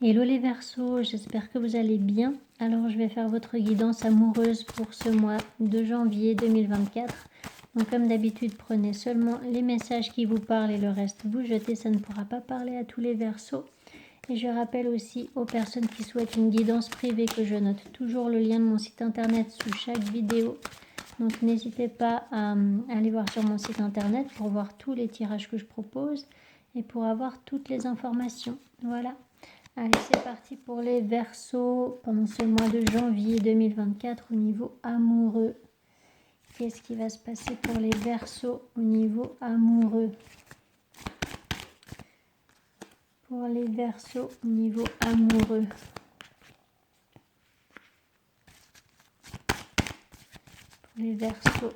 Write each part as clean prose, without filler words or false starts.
Hello les Verseaux, j'espère que vous allez bien. Alors je vais faire votre guidance amoureuse pour ce mois de janvier 2024. Donc comme d'habitude, prenez seulement les messages qui vous parlent et le reste vous jetez, ça ne pourra pas parler à tous les Verseaux. Et je rappelle aussi aux personnes qui souhaitent une guidance privée que je note toujours le lien de mon site internet sous chaque vidéo. Donc n'hésitez pas à aller voir sur mon site internet pour voir tous les tirages que je propose et pour avoir toutes les informations. Voilà. Allez, c'est parti pour les Verseaux pendant ce mois de janvier 2024 au niveau amoureux. Qu'est-ce qui va se passer pour les Verseaux au niveau amoureux? Pour les Verseaux au niveau amoureux. Pour les Verseaux.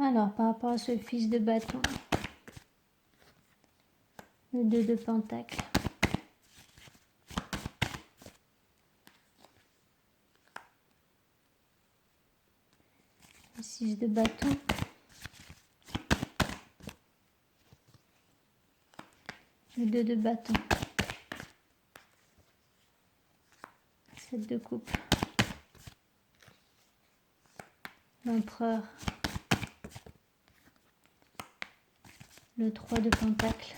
Alors, par rapport à ce fils de bâton, le 2 de Pentacle, le 6 de bâton, le 2 de bâton, 7 de coupe, l'empereur, le 3 de Pentacle,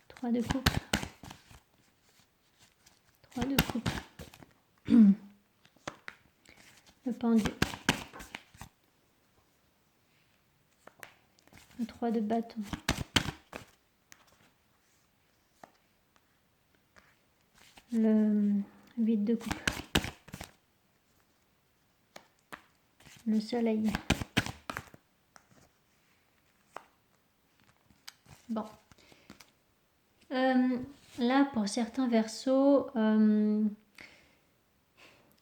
3 de coupe, 3 de coupe, le pendu, le 3 de bâton, le 8 de coupe, le soleil. Bon. Là, pour certains Verseaux,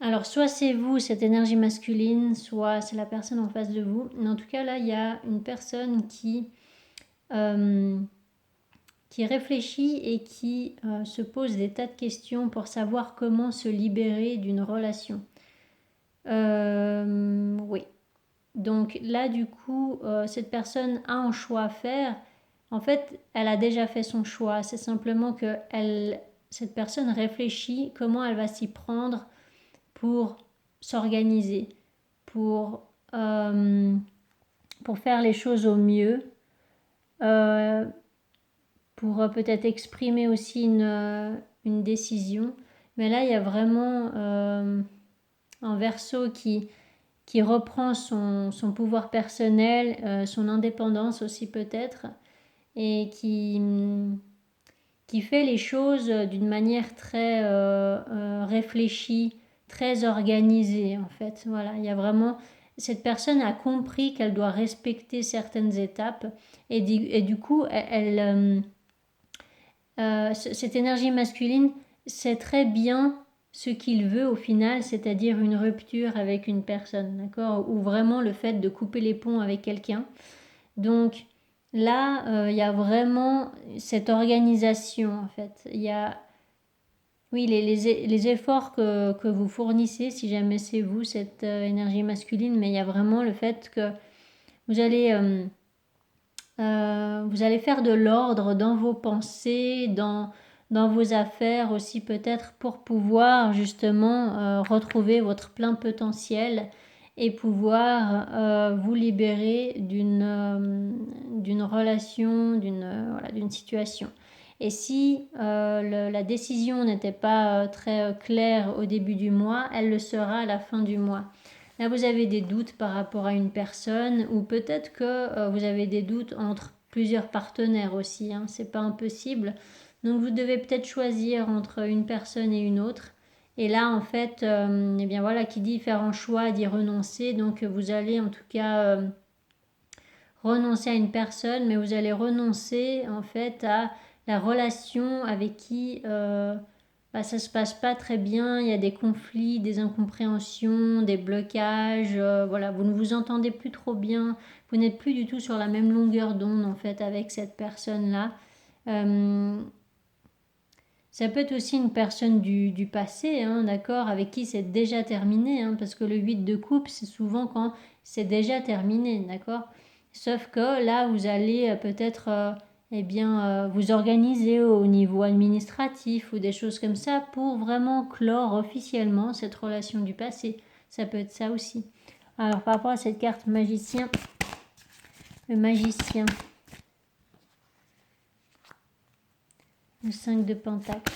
alors soit c'est vous, cette énergie masculine, soit c'est la personne en face de vous. Mais en tout cas, là, il y a une personne qui réfléchit et qui se pose des tas de questions pour savoir comment se libérer d'une relation. Oui. Donc là, du coup, cette personne a un choix à faire. En fait, elle a déjà fait son choix. C'est simplement que cette personne réfléchit comment elle va s'y prendre pour s'organiser, pour faire les choses au mieux, pour peut-être exprimer aussi une décision. Mais là, il y a vraiment un Verseau qui reprend son pouvoir personnel, son indépendance aussi peut-être, et qui fait les choses d'une manière très réfléchie, très organisée en fait. Voilà, il y a vraiment... Cette personne a compris qu'elle doit respecter certaines étapes et du coup, cette énergie masculine sait très bien ce qu'il veut au final, c'est-à-dire une rupture avec une personne, d'accord, ou vraiment le fait de couper les ponts avec quelqu'un. Donc là, il y a vraiment cette organisation en fait. Il y a, oui, les efforts que vous fournissez, si jamais c'est vous, cette énergie masculine, mais il y a vraiment le fait que vous allez faire de l'ordre dans vos pensées, dans vos affaires aussi peut-être pour pouvoir justement retrouver votre plein potentiel et pouvoir vous libérer d'une relation, d'une situation. Et si la décision n'était pas très claire au début du mois, elle le sera à la fin du mois. Là, vous avez des doutes par rapport à une personne ou peut-être que vous avez des doutes entre plusieurs partenaires aussi. Hein, c'est pas impossible. Donc, vous devez peut-être choisir entre une personne et une autre. Et là, en fait, eh bien voilà, qui dit faire un choix, dit renoncer. Donc, vous allez en tout cas renoncer à une personne, mais vous allez renoncer en fait à la relation avec qui ça se passe pas très bien, il y a des conflits, des incompréhensions, des blocages, voilà, vous ne vous entendez plus trop bien, vous n'êtes plus du tout sur la même longueur d'onde en fait avec cette personne-là. Ça peut être aussi une personne du passé, hein, d'accord, avec qui c'est déjà terminé, hein, parce que le 8 de coupe, c'est souvent quand c'est déjà terminé, d'accord. Sauf que là, vous allez peut-être vous organiser au niveau administratif ou des choses comme ça pour vraiment clore officiellement cette relation du passé. Ça peut être ça aussi. Alors, par rapport à cette carte magicien, le magicien, le 5 de Pentacle.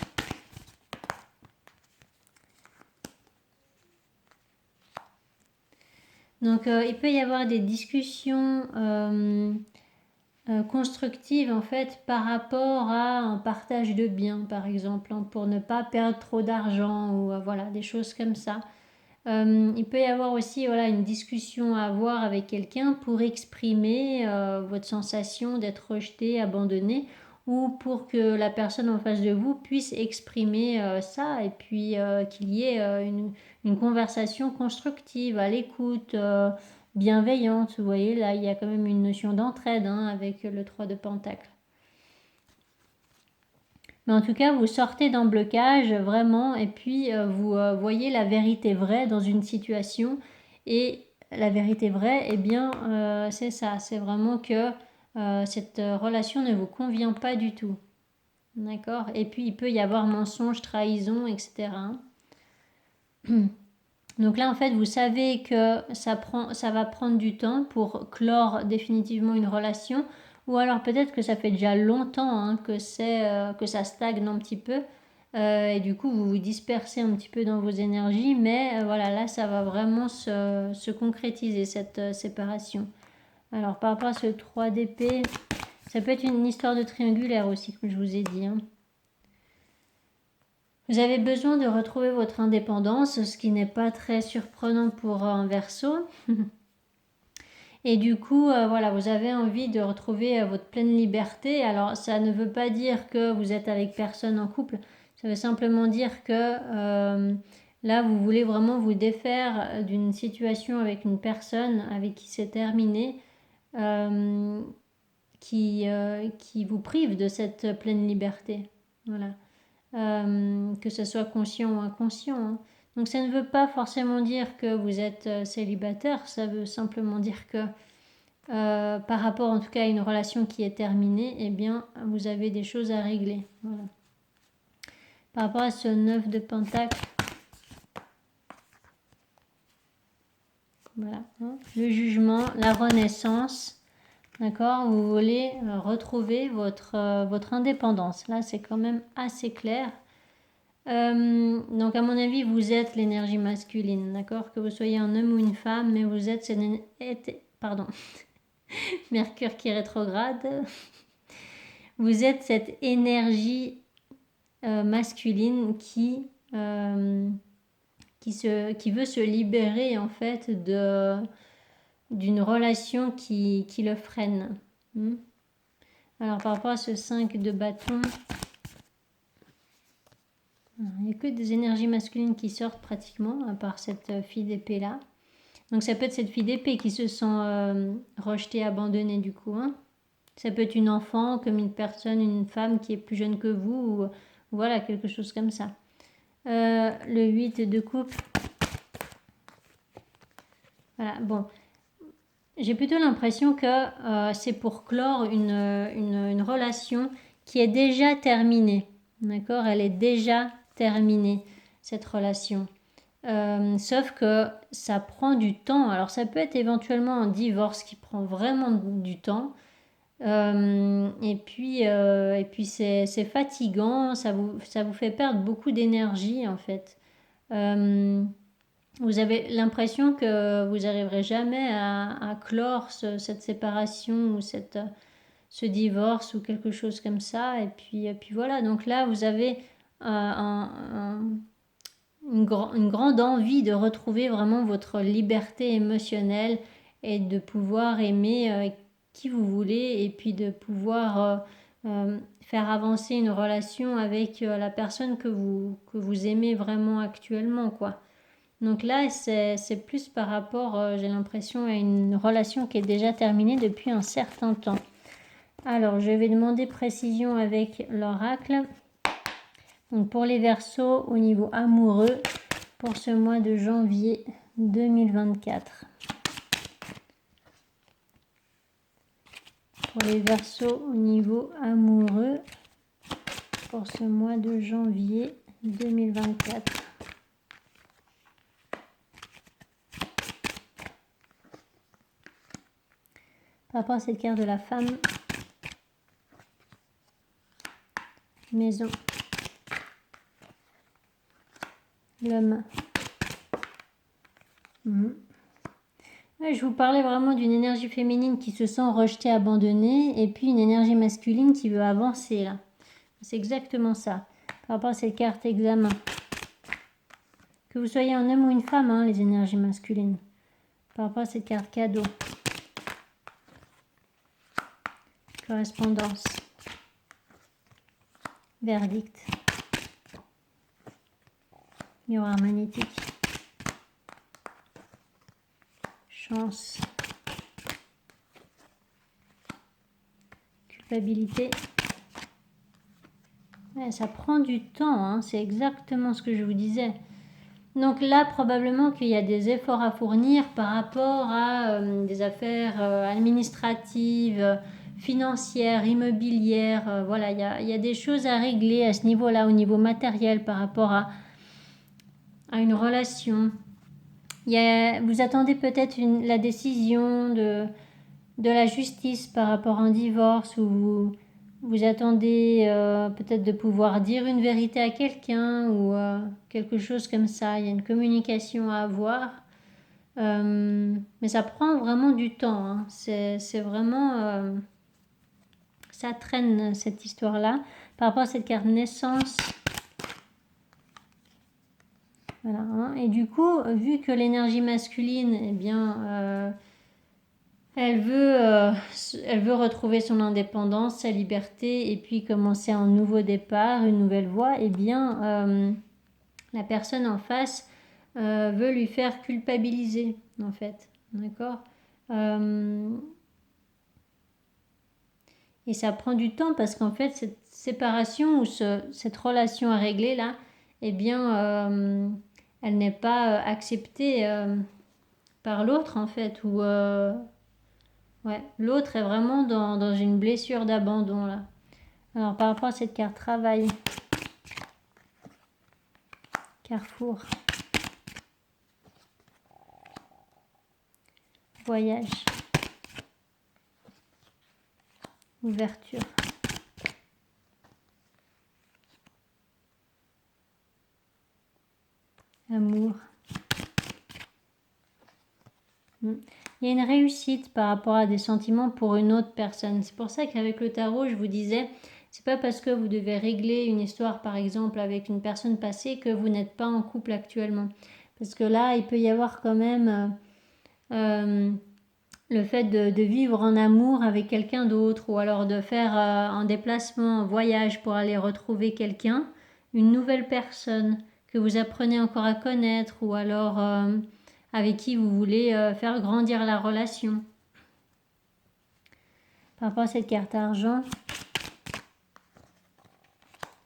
Donc, il peut y avoir des discussions constructives en fait par rapport à un partage de biens, par exemple, hein, pour ne pas perdre trop d'argent ou voilà, des choses comme ça. Il peut y avoir aussi voilà, une discussion à avoir avec quelqu'un pour exprimer votre sensation d'être rejeté, abandonné, ou pour que la personne en face de vous puisse exprimer ça et puis qu'il y ait une conversation constructive, à l'écoute, bienveillante. Vous voyez, là, il y a quand même une notion d'entraide hein, avec le 3 de Pentacle. Mais en tout cas, vous sortez d'un blocage vraiment et puis vous voyez la vérité vraie dans une situation. Et la vérité vraie, eh bien, c'est ça. C'est vraiment que cette relation ne vous convient pas du tout. D'accord. Et puis, il peut y avoir mensonge, trahison, etc. Donc là, en fait, vous savez que ça va prendre du temps pour clore définitivement une relation. Ou alors peut-être que ça fait déjà longtemps hein, que ça stagne un petit peu. Et du coup, vous vous dispersez un petit peu dans vos énergies. Mais voilà, là, ça va vraiment se concrétiser, cette séparation. Alors, par rapport à ce 3 d'épée, ça peut être une histoire de triangulaire aussi, comme je vous ai dit. Hein. Vous avez besoin de retrouver votre indépendance, ce qui n'est pas très surprenant pour un Verseau. Et du coup, voilà, vous avez envie de retrouver votre pleine liberté. Alors, ça ne veut pas dire que vous êtes avec personne en couple. Ça veut simplement dire que là, vous voulez vraiment vous défaire d'une situation avec une personne avec qui c'est terminé, qui vous prive de cette pleine liberté. Voilà. Que ce soit conscient ou inconscient. Hein. Donc ça ne veut pas forcément dire que vous êtes célibataire, ça veut simplement dire que par rapport en tout cas à une relation qui est terminée, eh bien vous avez des choses à régler. Voilà. Par rapport à ce 9 de Pentacle, voilà, hein, le jugement, la renaissance. D'accord, vous voulez retrouver votre indépendance. Là, c'est quand même assez clair. Donc à mon avis, vous êtes l'énergie masculine, d'accord? Que vous soyez un homme ou une femme, mais vous êtes pardon, Mercure qui rétrograde. Vous êtes cette énergie masculine qui veut se libérer en fait d'une relation qui le freine. Alors par rapport à ce 5 de bâton, il n'y a que des énergies masculines qui sortent pratiquement, à part cette fille d'épée là. Donc ça peut être cette fille d'épée qui se sent rejetée, abandonnée du coup. Hein. Ça peut être une enfant, comme une personne, une femme qui est plus jeune que vous, ou voilà, quelque chose comme ça. Le 8 de coupe. Voilà, bon. J'ai plutôt l'impression que c'est pour clore une relation qui est déjà terminée. D'accord? Elle est déjà terminée, cette relation. Sauf que ça prend du temps. Alors ça peut être éventuellement un divorce qui prend vraiment du temps. Et puis c'est fatigant, ça vous fait perdre beaucoup d'énergie en fait. Vous avez l'impression que vous n'arriverez jamais à clore cette séparation ou ce divorce ou quelque chose comme ça. Et puis voilà, donc là vous avez une grande envie de retrouver vraiment votre liberté émotionnelle et de pouvoir aimer qui vous voulez et puis de pouvoir faire avancer une relation avec la personne que vous aimez vraiment actuellement, quoi. Donc là, c'est plus par rapport, j'ai l'impression, à une relation qui est déjà terminée depuis un certain temps. Alors, je vais demander précision avec l'oracle. Donc pour les Verseaux, au niveau amoureux, pour ce mois de janvier 2024. Pour les Verseaux, au niveau amoureux, pour ce mois de janvier 2024. Par rapport à cette carte de la femme, maison, l'homme. Ouais, je vous parlais vraiment d'une énergie féminine qui se sent rejetée, abandonnée, et puis une énergie masculine qui veut avancer là. C'est exactement ça. Par rapport à cette carte examen. Que vous soyez un homme ou une femme, hein, les énergies masculines. Par rapport à cette carte cadeau. Correspondance. Verdict. Miroir magnétique. Chance. Culpabilité. Ouais, ça prend du temps, hein, c'est exactement ce que je vous disais. Donc là, probablement qu'il y a des efforts à fournir par rapport à des affaires administratives, financières, immobilières. Voilà, il y a des choses à régler à ce niveau-là, au niveau matériel, par rapport à une relation. Vous attendez peut-être la décision de la justice par rapport à un divorce, ou vous attendez peut-être de pouvoir dire une vérité à quelqu'un, ou quelque chose comme ça. Il y a une communication à avoir. Mais ça prend vraiment du temps. Hein. C'est vraiment... ça traîne, cette histoire-là. Par rapport à cette carte naissance... Voilà, hein. Et du coup, vu que l'énergie masculine, eh bien, elle veut retrouver son indépendance, sa liberté, et puis commencer un nouveau départ, une nouvelle voie, eh bien, la personne en face veut lui faire culpabiliser, en fait. D'accord. Et ça prend du temps parce qu'en fait, cette séparation ou cette relation à régler là, eh bien, elle n'est pas acceptée par l'autre en fait. Ou ouais, l'autre est vraiment dans une blessure d'abandon là. Alors par rapport à cette carte travail, carrefour, voyage, ouverture. Amour. Il y a une réussite par rapport à des sentiments pour une autre personne. C'est pour ça qu'avec le tarot, je vous disais, c'est pas parce que vous devez régler une histoire, par exemple, avec une personne passée que vous n'êtes pas en couple actuellement. Parce que là, il peut y avoir quand même le fait de vivre en amour avec quelqu'un d'autre, ou alors de faire un déplacement, un voyage pour aller retrouver quelqu'un, une nouvelle personne que vous apprenez encore à connaître, ou alors avec qui vous voulez faire grandir la relation. Par rapport à cette carte argent,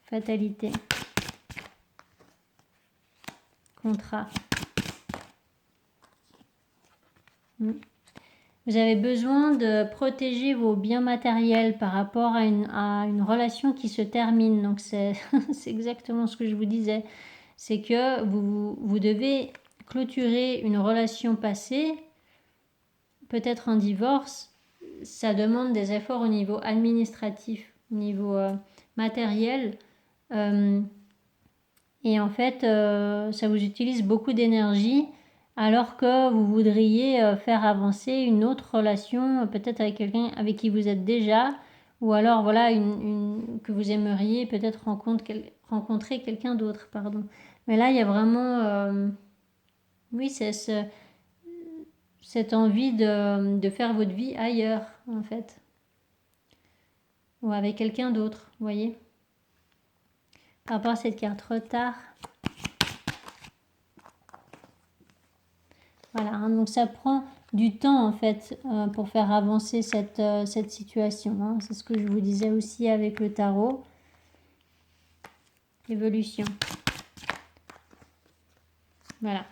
fatalité, contrat. Vous avez besoin de protéger vos biens matériels par rapport à une relation qui se termine. Donc c'est exactement ce que je vous disais. C'est que vous devez clôturer une relation passée, peut-être un divorce. Ça demande des efforts au niveau administratif, au niveau matériel. Et en fait, ça vous utilise beaucoup d'énergie, alors que vous voudriez faire avancer une autre relation, peut-être avec quelqu'un avec qui vous êtes déjà, ou alors voilà, que vous aimeriez peut-être rencontrer quelqu'un d'autre, pardon. Mais là, il y a vraiment, oui, c'est cette envie de faire votre vie ailleurs, en fait, ou avec quelqu'un d'autre, vous voyez. Par rapport à cette carte retard. Voilà, hein, donc ça prend du temps en fait pour faire avancer cette situation. Hein. C'est ce que je vous disais aussi avec le tarot. évolution. Voilà.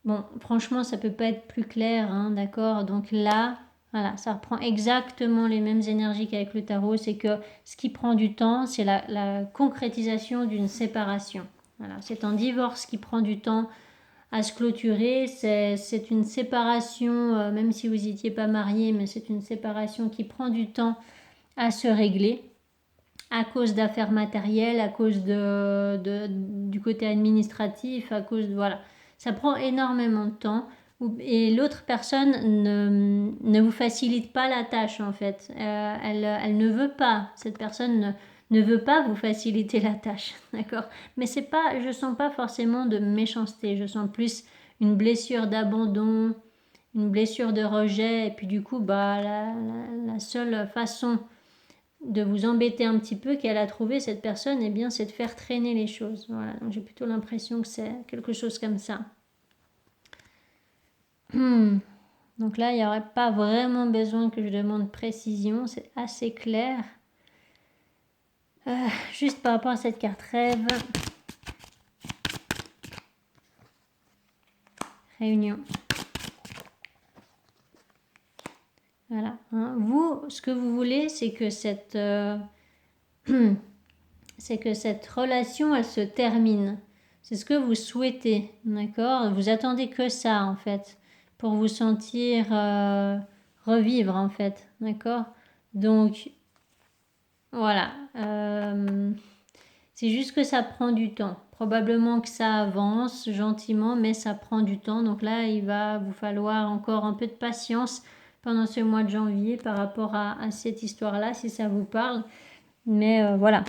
Bon, franchement, ça peut pas être plus clair, hein, d'accord? Donc là, voilà, ça reprend exactement les mêmes énergies qu'avec le tarot. C'est que ce qui prend du temps, c'est la concrétisation d'une séparation. Voilà, c'est un divorce qui prend du temps à se clôturer. C'est une séparation, même si vous n'étiez pas mariés, mais c'est une séparation qui prend du temps à se régler à cause d'affaires matérielles, à cause du côté administratif, à cause de... Voilà. Ça prend énormément de temps et l'autre personne ne vous facilite pas la tâche en fait. Elle ne veut pas, cette personne ne veut pas vous faciliter la tâche, d'accord? Mais c'est pas, je sens pas forcément de méchanceté, je sens plus une blessure d'abandon, une blessure de rejet et puis du coup, bah, la seule façon de vous embêter un petit peu qu'elle a trouvé cette personne, eh bien c'est de faire traîner les choses. Voilà, donc j'ai plutôt l'impression que c'est quelque chose comme ça. Donc là, il n'y aurait pas vraiment besoin que je demande précision, c'est assez clair. Juste par rapport à cette carte rêve. Réunion. Voilà. Hein. Vous, ce que vous voulez, c'est que cette relation, elle se termine. C'est ce que vous souhaitez, d'accord? Vous attendez que ça, en fait, pour vous sentir revivre, en fait, d'accord? Donc, voilà. C'est juste que ça prend du temps. Probablement que ça avance gentiment, mais ça prend du temps. Donc là, il va vous falloir encore un peu de patience pendant ce mois de janvier par rapport à cette histoire-là, si ça vous parle. Mais voilà.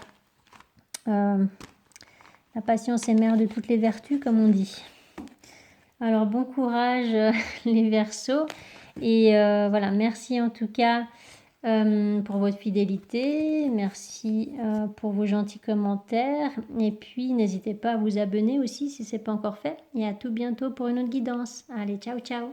La patience est mère de toutes les vertus, comme on dit. Alors, bon courage, les Verseaux. Et voilà, merci en tout cas pour votre fidélité. Merci pour vos gentils commentaires. Et puis, n'hésitez pas à vous abonner aussi si ce n'est pas encore fait. Et à tout bientôt pour une autre guidance. Allez, ciao, ciao.